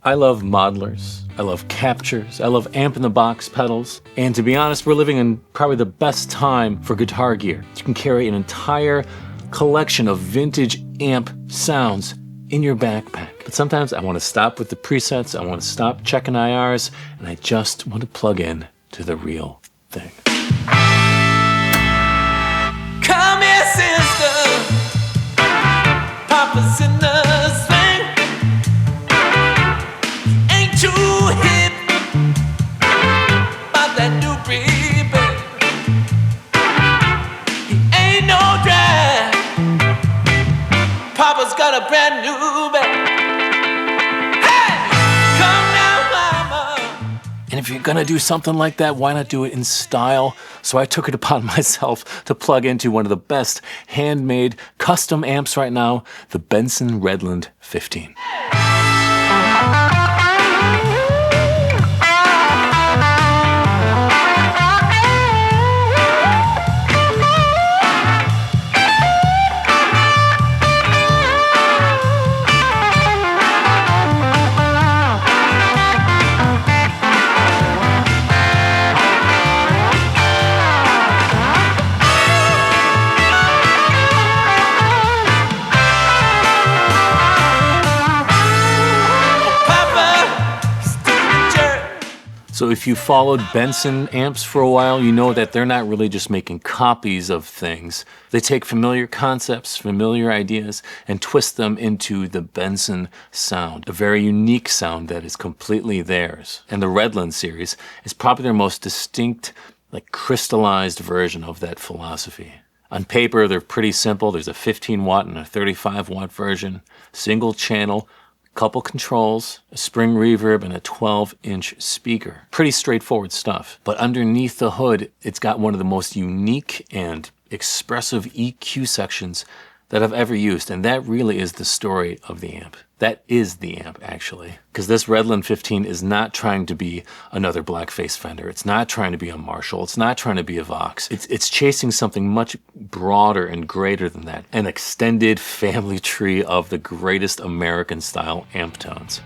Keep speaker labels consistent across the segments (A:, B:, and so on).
A: I love modelers, I love captures, I love amp-in-the-box pedals, and to be honest, we're living in probably the best time for guitar gear. You can carry an entire collection of vintage amp sounds in your backpack. But sometimes I want to stop with the presets, I want to stop checking IRs, and I just want to plug in to the real thing.
B: Come here, sister, Papa's in the swing. Ain't too hip about that new reverb. He ain't no drag. Papa's got a brand new bag. Hey, come now, mama.
A: And if you're gonna do something like that, why not do it in style? So I took it upon myself to plug into one of the best handmade custom amps right now, the Benson Redland 15. So if you followed Benson amps for a while, you know that they're not really just making copies of things. They take familiar concepts, familiar ideas, and twist them into the Benson sound, a very unique sound that is completely theirs. And the Redland series is probably their most distinct, like crystallized version of that philosophy. On paper, they're pretty simple. There's a 15 watt and a 35 watt version, single channel, couple controls, a spring reverb, and a 12-inch speaker. Pretty straightforward stuff. But underneath the hood, it's got one of the most unique and expressive EQ sections that I've ever used, and that really is the story of the amp. That is the amp, actually. Because this Redland 15 is not trying to be another blackface Fender. It's not trying to be a Marshall. It's not trying to be a Vox. It's chasing something much broader and greater than that. An extended family tree of the greatest American-style amp tones.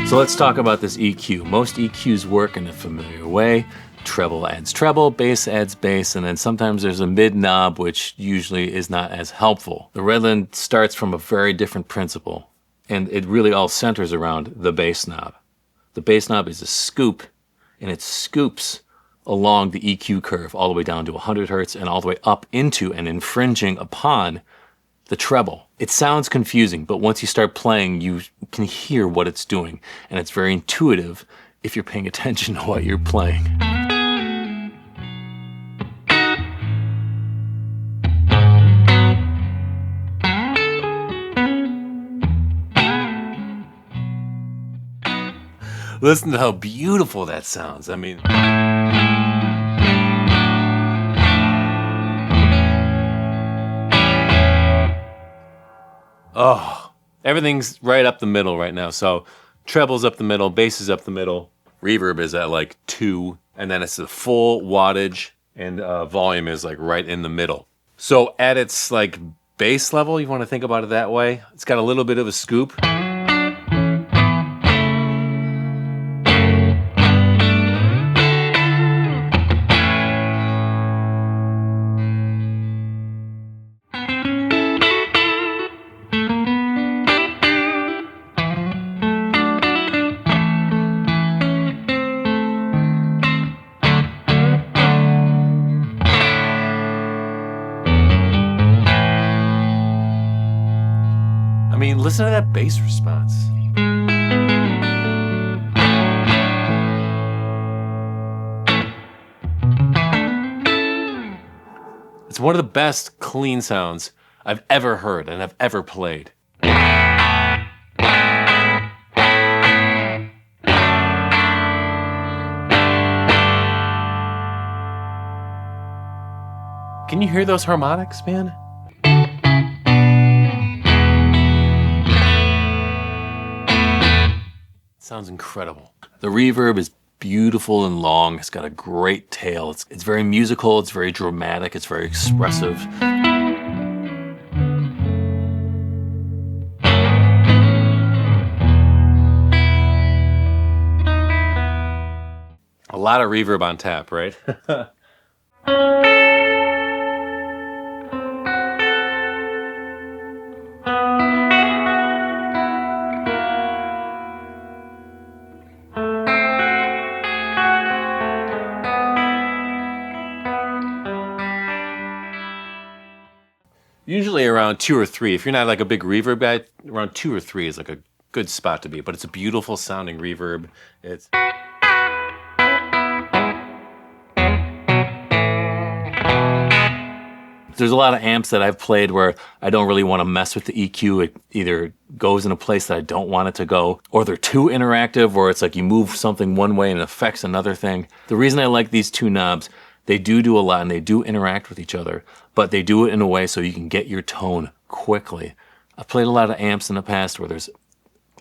A: So let's talk about this EQ. Most EQs work in a familiar way. Treble adds treble, bass adds bass, and then sometimes there's a mid knob, which usually is not as helpful. The Redland starts from a very different principle, and it really all centers around the bass knob. The bass knob is a scoop, and it scoops along the EQ curve all the way down to 100 hertz and all the way up into and infringing upon the treble. It sounds confusing, but once you start playing, you can hear what it's doing, and it's very intuitive if you're paying attention to what you're playing. Listen to how beautiful that sounds. I mean, oh, everything's right up the middle right now. So treble's up the middle, bass is up the middle, reverb is at like 2, and then it's the full wattage, and volume is like right in the middle. So at its like bass level, you want to think about it that way. It's got a little bit of a scoop. I mean, listen to that bass response. It's one of the best clean sounds I've ever heard and I've ever played.
C: Can you hear those harmonics, man? Sounds incredible.
A: The reverb is beautiful and long. It's got a great tail. It's very musical. It's very dramatic. It's very expressive.
C: A lot of reverb on tap, right? Usually around 2 or 3. If you're not like a big reverb guy, around 2 or 3 is like a good spot to be. But it's a beautiful sounding reverb. It's
A: There's a lot of amps that I've played where I don't really want to mess with the EQ. It either goes in a place that I don't want it to go, or they're too interactive, or it's like you move something one way and it affects another thing. The reason I like these two knobs, they do a lot and they do interact with each other, but they do it in a way so you can get your tone quickly. I've played a lot of amps in the past where there's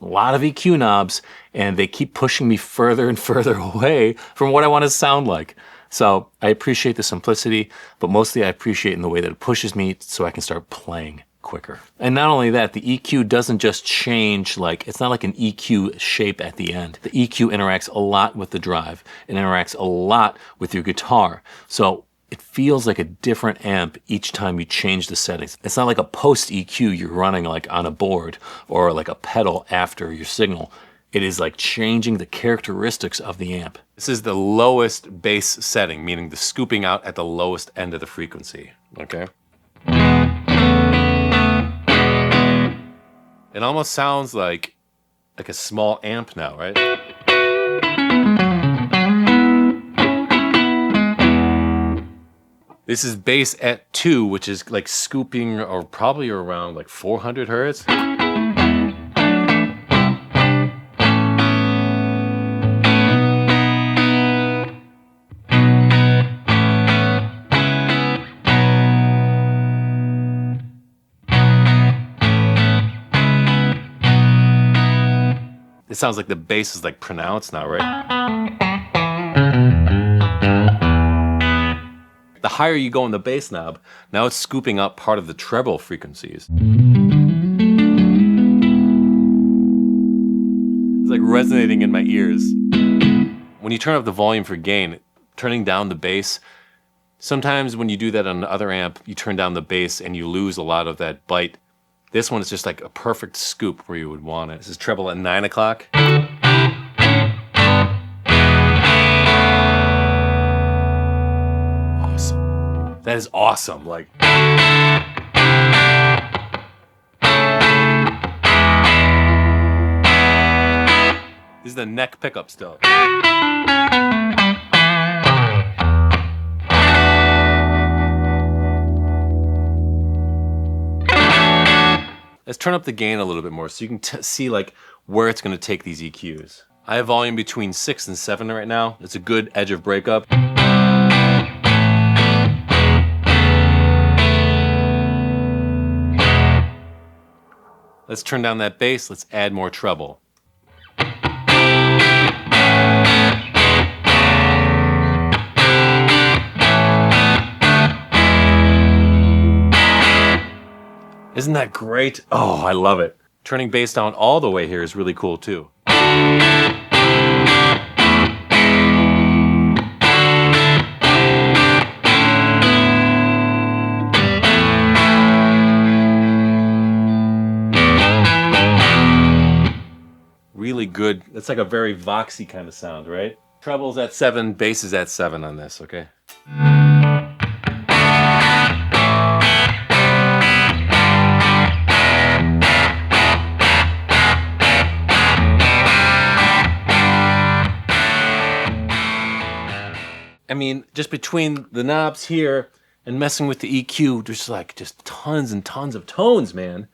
A: a lot of EQ knobs and they keep pushing me further and further away from what I want to sound like. So I appreciate the simplicity, but mostly I appreciate in the way that it pushes me so I can start playing quicker. And not only that, the EQ doesn't just change, like it's not like an EQ shape at the end. The EQ interacts a lot with the drive. It interacts a lot with your guitar. So it feels like a different amp each time you change the settings. It's not like a post EQ you're running like on a board or like a pedal after your signal. It is like changing the characteristics of the amp.
C: This is the lowest bass setting, meaning the scooping out at the lowest end of the frequency, okay? It almost sounds like a small amp now, right? This is bass at 2, which is like scooping or probably around like 400 hertz. It sounds like the bass is like pronounced now, right? The higher you go in the bass knob, now it's scooping up part of the treble frequencies. It's like resonating in my ears. When you turn up the volume for gain, turning down the bass, sometimes when you do that on the other amp, you turn down the bass and you lose a lot of that bite. This one is just like a perfect scoop where you would want it. This is treble at 9 o'clock. Awesome. That is awesome. Like. This is the neck pickup still. Let's turn up the gain a little bit more so you can see like where it's going to take these EQs. I have volume between 6 and 7 right now. It's a good edge of breakup. Let's turn down that bass. Let's add more treble. Isn't that great? Oh, I love it. Turning bass down all the way here is really cool too. Really good. That's like a very voxy kind of sound, right? Treble's at 7, bass is at 7 on this, okay? I mean, just between the knobs here and messing with the EQ, there's like just tons and tons of tones, man.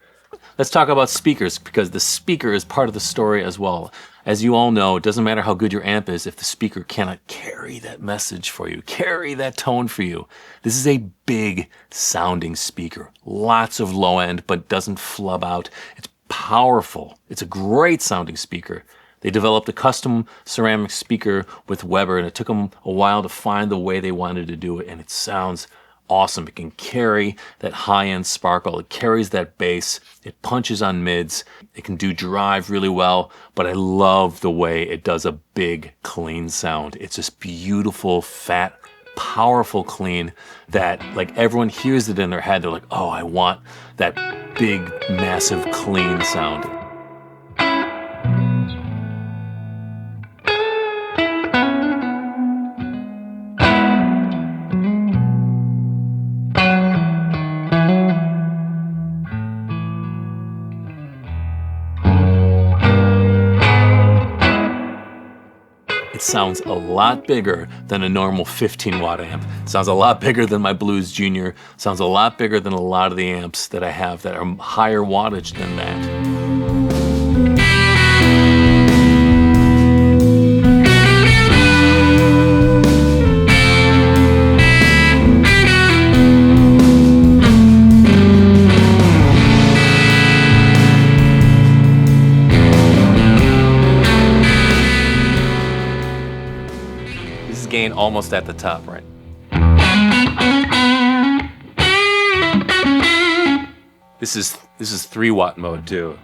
A: Let's talk about speakers, because the speaker is part of the story as well. As you all know, it doesn't matter how good your amp is if the speaker cannot carry that message for you, carry that tone for you. This is a big sounding speaker. Lots of low end, but doesn't flub out. It's powerful. It's a great sounding speaker. They developed a custom ceramic speaker with Weber, and it took them a while to find the way they wanted to do it, and it sounds awesome. It can carry that high-end sparkle. It carries that bass. It punches on mids. It can do drive really well, but I love the way it does a big, clean sound. It's this beautiful, fat, powerful clean that like everyone hears it in their head. They're like, oh, I want that big, massive, clean sound. It sounds a lot bigger than a normal 15-watt amp. It sounds a lot bigger than my Blues Junior. It sounds a lot bigger than a lot of the amps that I have that are higher wattage than that. Gain almost at the top, right? This is 3-watt mode too.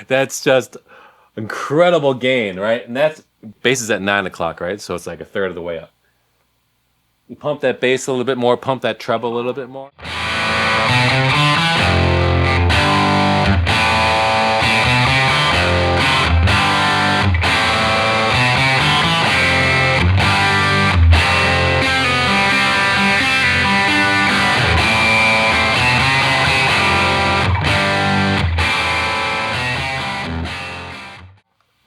A: That's just incredible gain, right? And that's bass is at 9 o'clock, right? So it's like a third of the way up. You pump that bass a little bit more, pump that treble a little bit more.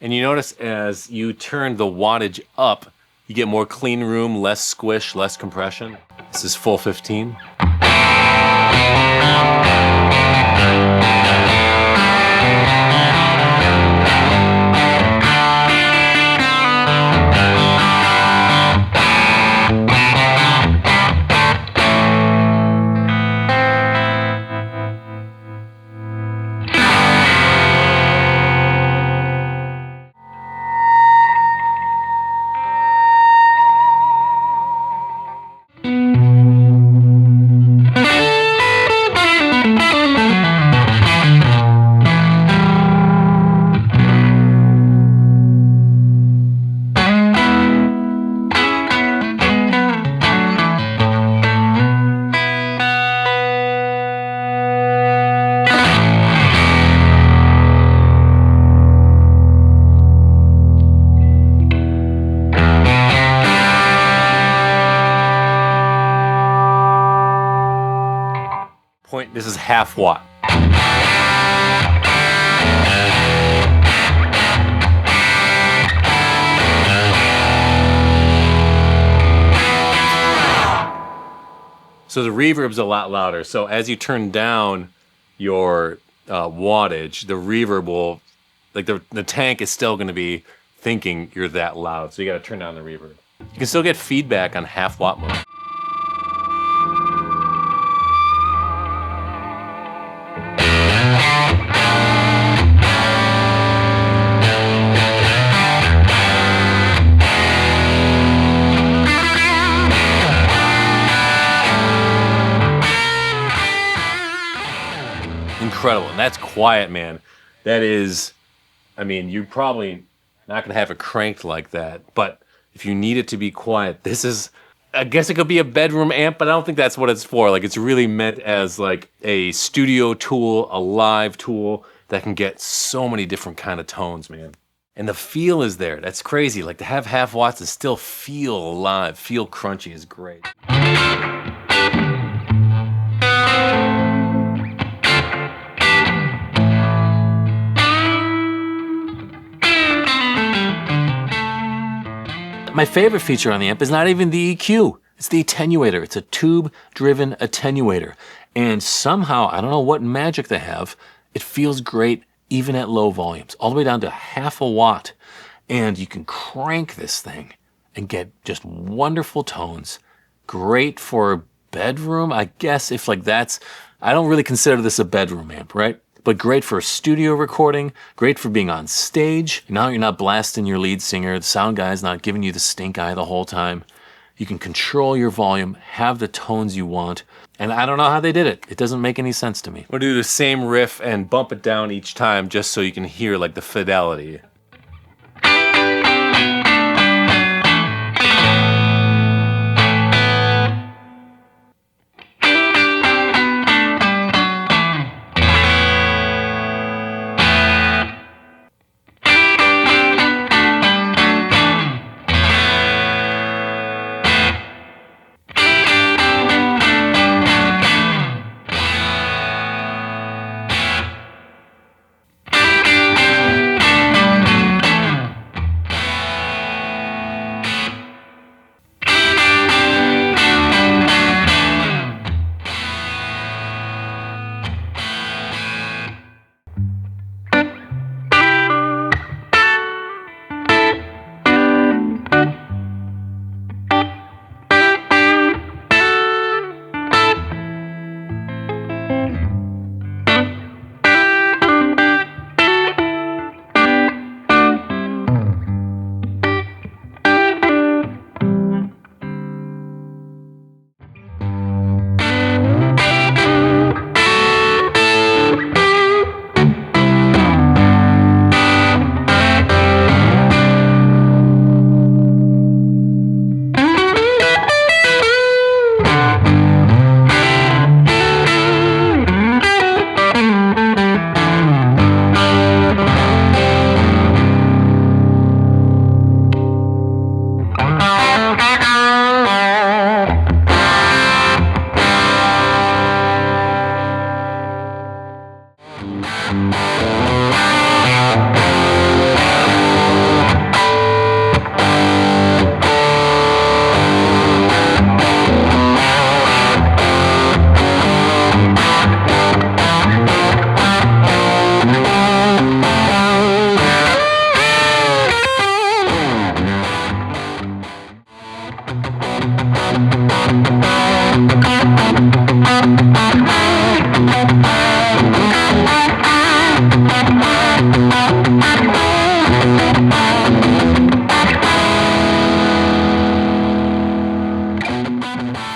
A: And you notice as you turn the wattage up, you get more clean room, less squish, less compression. This is full 15. This is half watt. So the reverb's a lot louder. So as you turn down your wattage, the reverb will, like the tank is still going to be thinking you're that loud. So you got to turn down the reverb. You can still get feedback on half watt mode. Incredible. And that's quiet, man. That is, I mean, you're probably not going to have it cranked like that, but
C: If you need it to be quiet, this is, I guess it could be a bedroom amp, but I don't think that's what it's for. Like, it's really meant as like a studio tool, a live tool that can get so many different kind of tones, man. And the feel is there. That's crazy. Like, to have half watts and still feel alive, feel crunchy is great.
A: My favorite feature on the amp is not even the EQ. It's the attenuator. It's a tube-driven attenuator. And somehow, I don't know what magic they have, it feels great even at low volumes, all the way down to half a watt. And you can crank this thing and get just wonderful tones. Great for a bedroom, I guess, if like that's, I don't really consider this a bedroom amp, right? But great for a studio recording, great for being on stage. Now you're not blasting your lead singer, the sound guy's not giving you the stink eye the whole time. You can control your volume, have the tones you want, and I don't know how they did it. It doesn't make any sense to me.
C: We'll do the same riff and bump it down each time just so you can hear like the fidelity.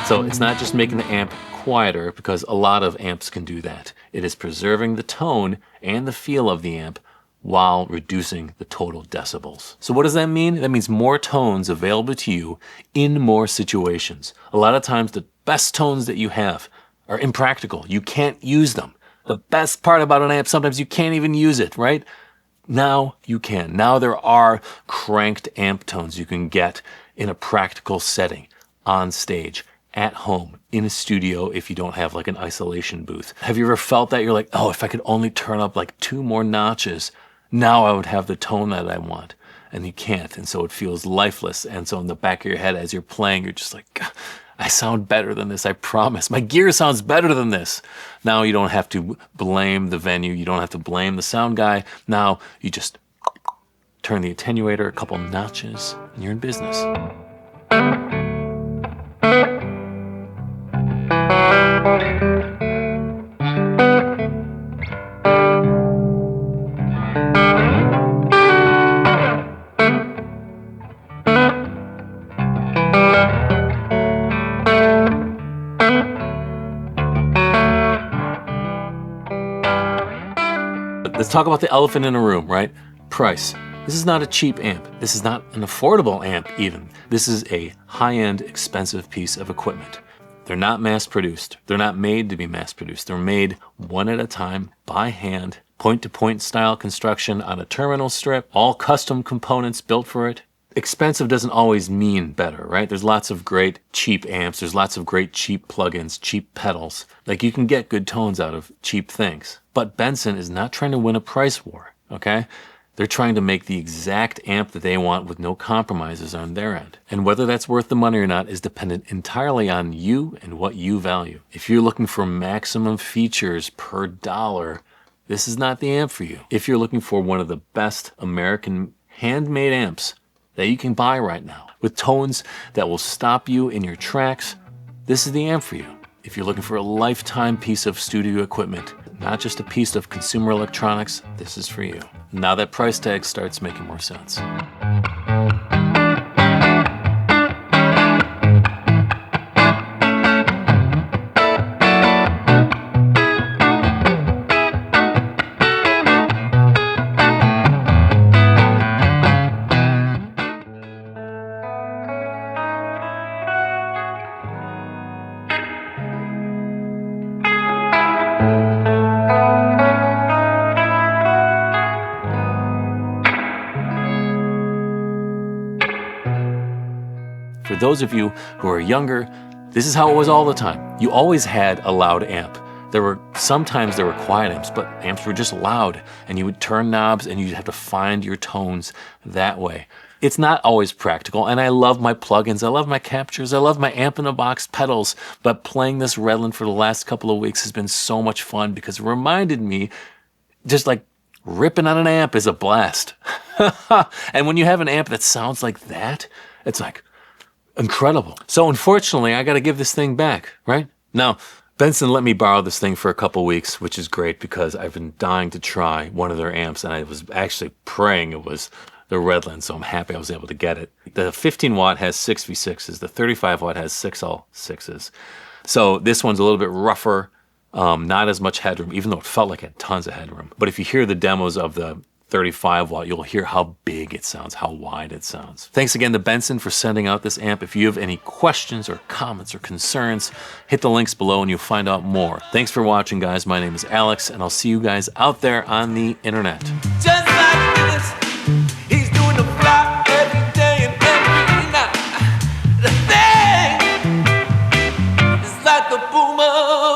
A: So it's not just making the amp quieter, because a lot of amps can do that. It is preserving the tone and the feel of the amp while reducing the total decibels. So what does that mean? That means more tones available to you in more situations. A lot of times the best tones that you have are impractical. You can't use them. The best part about an amp, sometimes you can't even use it, right? Now you can. Now there are cranked amp tones you can get in a practical setting, on stage, at home, in a studio if you don't have like an isolation booth. Have you ever felt that? You're like, oh, if I could only turn up like 2 more notches, now I would have the tone that I want. And you can't, and so it feels lifeless. And so in the back of your head as you're playing, you're just like, I sound better than this, I promise. My gear sounds better than this. Now you don't have to blame the venue, you don't have to blame the sound guy. Now you just turn the attenuator a couple notches, and you're in business. Let's talk about the elephant in the room, right? Price. This is not a cheap amp. This is not an affordable amp even. This is a high-end, expensive piece of equipment. They're not mass-produced. They're not made to be mass-produced. They're made one at a time, by hand, point-to-point style construction on a terminal strip, all custom components built for it. Expensive doesn't always mean better, right? There's lots of great cheap amps. There's lots of great cheap plugins, cheap pedals. Like, you can get good tones out of cheap things. But Benson is not trying to win a price war, okay? They're trying to make the exact amp that they want with no compromises on their end. And whether that's worth the money or not is dependent entirely on you and what you value. If you're looking for maximum features per dollar, this is not the amp for you. If you're looking for one of the best American handmade amps that you can buy right now, with tones that will stop you in your tracks, this is the amp for you. If you're looking for a lifetime piece of studio equipment, not just a piece of consumer electronics, this is for you. Now that price tag starts making more sense. For those of you who are younger, this is how it was all the time. You always had a loud amp. Sometimes there were quiet amps, but amps were just loud, and you would turn knobs and you'd have to find your tones that way. It's not always practical, and I love my plugins, I love my captures, I love my amp-in-a-box pedals, but playing this Redland for the last couple of weeks has been so much fun because it reminded me, just like ripping on an amp is a blast. And when you have an amp that sounds like that, it's like, incredible. So unfortunately, I got to give this thing back, right? Now, Benson let me borrow this thing for a couple weeks, which is great because I've been dying to try one of their amps, and I was actually praying it was the Redland, so I'm happy I was able to get it. The 15 watt has 6V6s. The 35 watt has 6L6s. So this one's a little bit rougher, not as much headroom, even though it felt like it had tons of headroom. But if you hear the demos of the 35 watt, you'll hear how big it sounds, how wide it sounds. Thanks again to Benson for sending out this amp. If you have any questions or comments or concerns, hit the links below and you'll find out more. Thanks for watching, guys. My name is Alex, and I'll see you guys out there on the internet.
B: Just like this, he's doing the fly every day and every night. The thing is like the boomer.